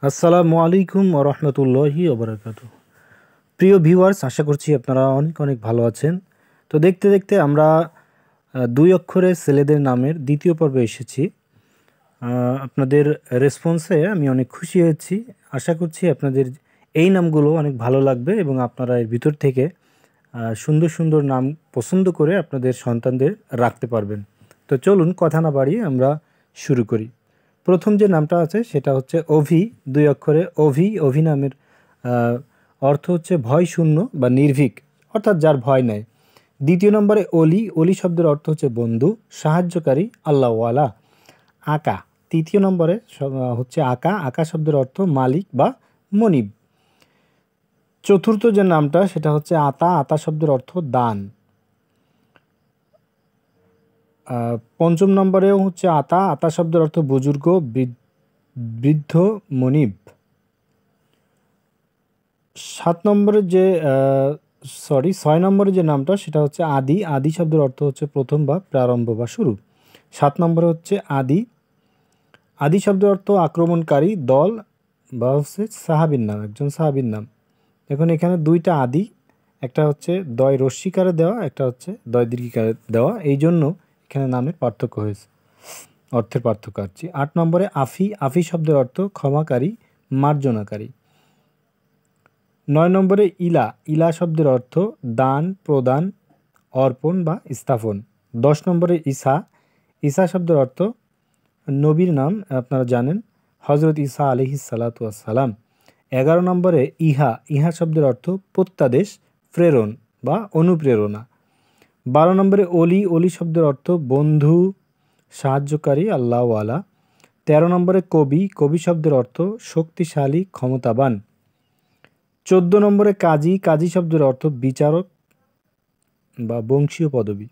আসসালামু আলাইকুম ওয়া রাহমাতুল্লাহি ওয়া বারাকাতুহু। প্রিয় ভিউয়ার্স, আশা করছি আপনারা অনেক অনেক ভালো আছেন। তো দেখতে দেখতে আমরা দুই অক্ষরের ছেলেদের নামের দ্বিতীয় পর্বে এসেছি। আপনাদের রেসপন্সে আমি অনেক খুশি হয়েছি। আশা করছি আপনাদের এই নামগুলো অনেক ভালো লাগবে এবং আপনারা এর ভিতর থেকে সুন্দর সুন্দর নাম পছন্দ করে আপনাদের সন্তানদের রাখতে পারবেন। তো চলুন কথা না বাড়িয়ে আমরা শুরু করি। প্রথম যে নামটা আছে সেটা হচ্ছে অভি, দুই অক্ষরে অভি। অভি নামের অর্থ হচ্ছে ভয় শূন্য বা নির্ভীক, অর্থাৎ যার ভয় নাই। দ্বিতীয় নম্বরে অলি, অলি শব্দের অর্থ হচ্ছে বন্ধু, সাহায্যকারী, আল্লাহওয়ালা। আকা, তৃতীয় নম্বরে হচ্ছে আকা, আকা শব্দের অর্থ মালিক বা মনিব। চতুর্থ যে নামটা সেটা হচ্ছে আতা, আতা শব্দের অর্থ দান। পঞ্চম নম্বরেও হচ্ছে আতা, আতা শব্দের অর্থ বুজুর্গ, বৃদ্ধ, মনিব। ছয় নম্বরে যে নামটা সেটা হচ্ছে আদি, আদি শব্দের অর্থ হচ্ছে প্রথম বা প্রারম্ভ বা শুরু। 7 নম্বরে হচ্ছে আদি, আদি শব্দের অর্থ আক্রমণকারী দল বা হচ্ছে সাহাবীর নাম, একজন সাহাবীর নাম। এখন এখানে দুইটা আদি, একটা হচ্ছে দয় রস্যিকারে দেওয়া, একটা হচ্ছে দয় দীর্ঘিকারে দেওয়া, এই জন্য এখানে নামের পার্থক্য হয়েছে, অর্থের পার্থক্য আছে। 8 নম্বরে আফি, আফি শব্দের অর্থ ক্ষমাকারী, মার্জনাকারী। 9 নম্বরে ইলা, ইলা শব্দের অর্থ দান, প্রদান, অর্পণ বা স্থাপন। 10 নম্বরে ঈসা, ঈসা শব্দের অর্থ নবীর নাম, আপনারা জানেন হজরত ঈসা আলাইহিস সালাতু ওয়াস সালাম। 11 নম্বরে ইহা, ইহা শব্দের অর্থ প্রত্যাদেশ, প্রেরণ বা অনুপ্রেরণা। 12 নম্বরে অলি, অলি শব্দের অর্থ বন্ধু, সাহায্যকারী, আল্লাহওয়ালা। 13 নম্বরে কবি, কবি শব্দের অর্থ শক্তিশালী, ক্ষমতাবান। 14 নম্বরে কাজী, কাজী শব্দের অর্থ বিচারক বা বংশীয় পদবী।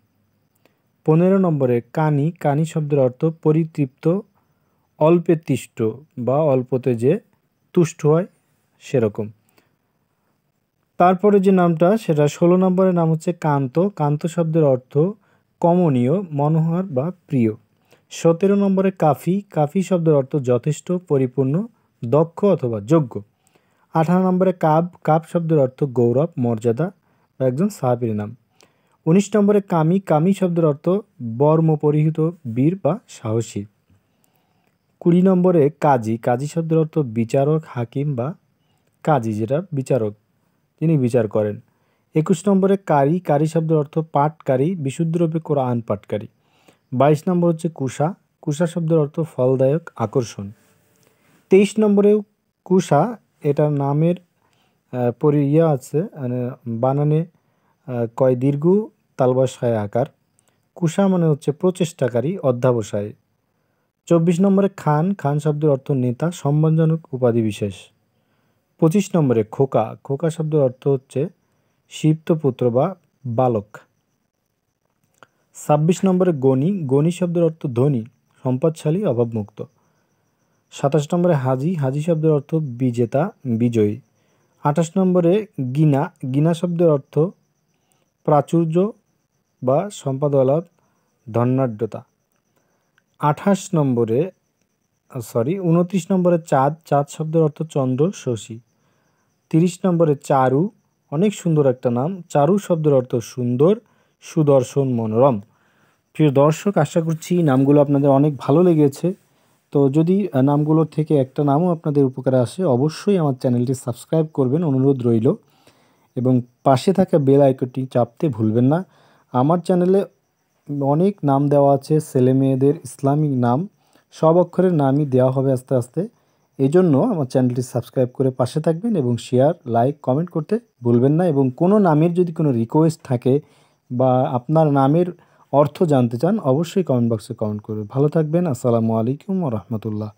15 নম্বরে কানি, কানি শব্দের অর্থ পরিতৃপ্ত, অল্পে তিষ্ট বা অল্পতে যে তুষ্ট হয় সেরকম। তারপরে যে নামটা সেটা 16 নম্বরের নাম হচ্ছে কান্ত, কান্ত শব্দের অর্থ কমনীয়, মনোহর বা প্রিয়। 17 নম্বরে কাফি, কাফি শব্দের অর্থ যথেষ্ট, পরিপূর্ণ, দক্ষ অথবা যোগ্য। 18 নম্বরে কাব, কাব শব্দের অর্থ গৌরব, মর্যাদা বা একজন সাহাবীর নাম। 19 নম্বরে কামি, কামি শব্দের অর্থ বর্ম পরিহিত বীর বা সাহসী। 20 নম্বরে কাজী, কাজী শব্দের অর্থ বিচারক, হাকিম বা কাজী, যেটা বিচারক, তিনি বিচার করেন। 21 নম্বরে কারি, কারি শব্দের অর্থ পাঠকারী, বিশুদ্ধরূপে কোরআন পাঠকারী। 22 নম্বর হচ্ছে কুষা, কুষা শব্দের অর্থ ফলদায়ক, আকর্ষণ। 23 নম্বরেও কুষা, এটার নামের আছে, মানে বানানে কয় দীর্ঘ তালবসায় আকার। কুষা মানে হচ্ছে প্রচেষ্টাকারী, অধ্যাবসায়। 24 নম্বরে খান, খান শব্দের অর্থ নেতা, সম্মানজনক উপাধি বিশেষ। 25 নম্বরে খোকা, খোকা শব্দের অর্থ হচ্ছে শিপ্ত পুত্র বা বালক। 26 নম্বরে গণি, গণি শব্দের অর্থ ধনী, সম্পদশালী, অভাবমুক্ত। 27 নম্বরে হাজি, হাজি শব্দের অর্থ বিজেতা, বিজয়ী। 28 নম্বরে গিনা, গিনা শব্দের অর্থ প্রাচুর্য বা সম্পদওয়ালা, ধনাঢ্যতা। 29 নম্বরে চাঁদ, চাঁদ শব্দের অর্থ চন্দ্র, শশী। 30 নম্বরে চারু, অনেক সুন্দর একটা নাম, চারু শব্দের অর্থ সুন্দর, সুদর্শন, মনোরম। প্রিয় দর্শক, আশা করছি নামগুলো আপনাদের অনেক ভালো লেগেছে। তো যদি নামগুলোর থেকে একটা নামও আপনাদের উপকারে আসে, অবশ্যই আমার চ্যানেলটি সাবস্ক্রাইব করবেন, অনুরোধ রইল, এবং পাশে থাকা বেল আইকনটি চাপতে ভুলবেন না। আমার চ্যানেলে অনেক নাম দেওয়া আছে, ছেলে মেয়েদের ইসলামিক নাম, সব অক্ষরের নামই দেওয়া হবে আস্তে আস্তে। এই জন্য আমার চ্যানেলটি সাবস্ক্রাইব করে পাশে থাকবেন এবং শেয়ার, লাইক, কমেন্ট করতে ভুলবেন না। এবং কোনো নামের যদি কোনো রিকোয়েস্ট থাকে বা আপনার নামের অর্থ জানতে চান, অবশ্যই কমেন্ট বক্সে কমেন্ট করবেন। ভালো থাকবেন। আসসালামু আলাইকুম ওয়া রাহমাতুল্লাহ।